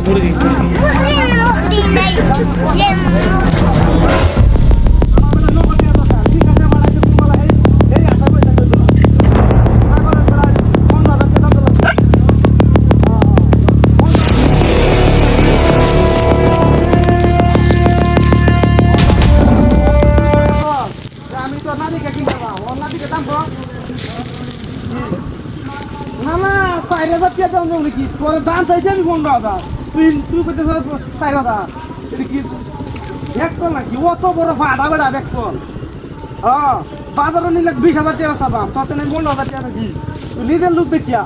মুরগি না 4,000 টাকা দাম দেবো নাকি তোর দাম চাইছে আমি 15,000 তুই করতে 4,000 এটা কি দেখল নাকি অত বড় ফাটা বেড়া দেখল হ্যাঁ বাজারে নিলে 20,000 টাকা চাবাম তাতে নেই 15,000 টাকা নাকি তুই নিজের লোক দেখিয়া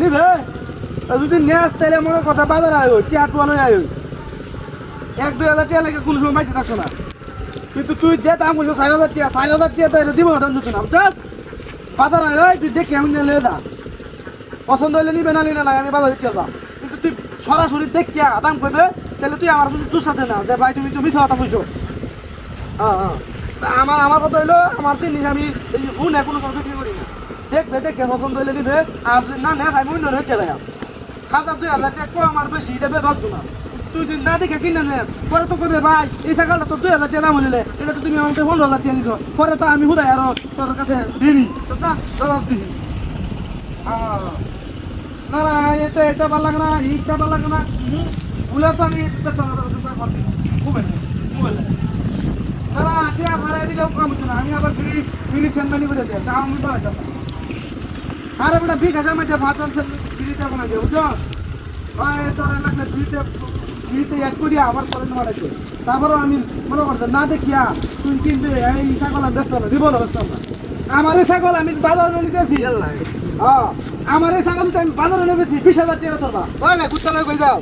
নিবে যদি নেস তাহলে মনে কথা বাজারে আয় টিয়া টুয়ানো আয় 1-2,000 টাকা লাগে কোনো সময় বাইতে থাকছো না কিন্তু তুই যে দাম বলছো 4,000 টাকা 4,000 টাকা তাহলে দিব না দাম দিচ্ছ না বুঝছ বাজার আয় তুই দেখি আমি নিয়ে যা পছন্দ হইলে নিবে না নিলে না আমি বাজারে চলবা কিন্তু তুই সরাসরি দেখিয়া দাম করবে তাহলে তুই আমার তোর সাথে না যে ভাই তুমি মিথ্যা কথা বুঝছো হ্যাঁ হ্যাঁ আমার কথা হইলো আমার জিনিস আমি এই উনে কোনো সময় বিক্রি করি না দেখবে দেখে পছন্দ হইলে নিবে আর না না ভাই মনে হচ্ছে ভাই 1,000-2,000 টাকা কম আমার বেশি দেবে বাঁচবো না তুই যদি না দেখে কিনে নে পরে তো করবে ভাই এই ছাগলটা তো 2,000 টাকা দাম হলে এটা তো তুমি আমাকে 15,000 টাকা নিছো পরে তো আমি হুদাই আরো তোর কাছে দিবি না জবাব দিবি না না এটা ভালো লাগে না এইটা ভালো লাগে না বলে তো আমি না না দিয়া ভাড়া দিলেও কম হচ্ছে না আমি আবার ফ্রি সেন্ডানি করে দিই তা আমি পাওয়া যাবো আরে বেটা 20,000 মধ্যে ভাত ফ্রিতে বানাই দেবো বুঝছো ভাই তোর লাগলে ফ্রিতে এক করিয়া আবার করে মারাইছে তারপরও আমি মনে করছি না দেখিয়া তুই কিন্তু এই ছাগল আমি ব্যস্ত না দিব না ব্যস্ত না আমার এই ছাগল আমি বাজারে নিতেছি হ্যাঁ আমার এই ছাগল আমি বাজারে নেবেছি 20,000 টাকা তোর ভাই না কুত্তা লয়ে কই যাও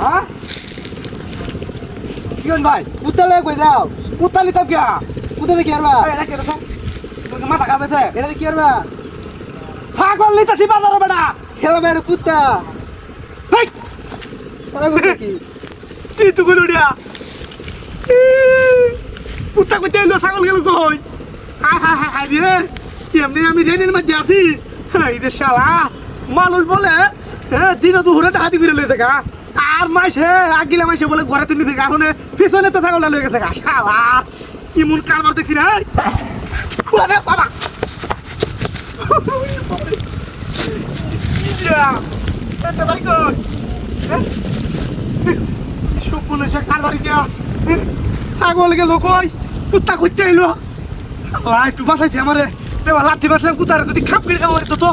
হ্যাঁ কি ভাই কুত্তা লয়ে কই যাও কুত্তা লিতাম কিয়া কুত্তা দেখি আর ভাই এটা কি রে তোর মাথা কাঁপেছে এটা কি আর ভাই ছাগল লিতাছি বাজারে বেটা খেলা বেড়া কুত্তা হেই তোরা কুত্তা কি তুই কইলো দিয়া কুত্তা কইতে এলো ছাগল গেল কই হাই রে কেমনে আমি রেনের মধ্যে আছি এই রে শালা মানুষ বলে হ্যাঁ দিন দুপুরে হাতি করে লই দেখা আর মাইসে আগিলা মাইসে বলে ঘরে তিনি থেকে এখন পিছনে তো ছাগলটা লই গেছে শালা কি মন কারবার দেখছি রে আরে বাবা এটা ভাই কই সুপুনে সে কারবারি দিয়া ছাগল গেল কই কুত্তা কইতে এলো আল্লাহ একটু বাঁচাইতে আমারে লাঠি বাঁচলাম কুত্তারে যদি খাপ করে খাওয়া তো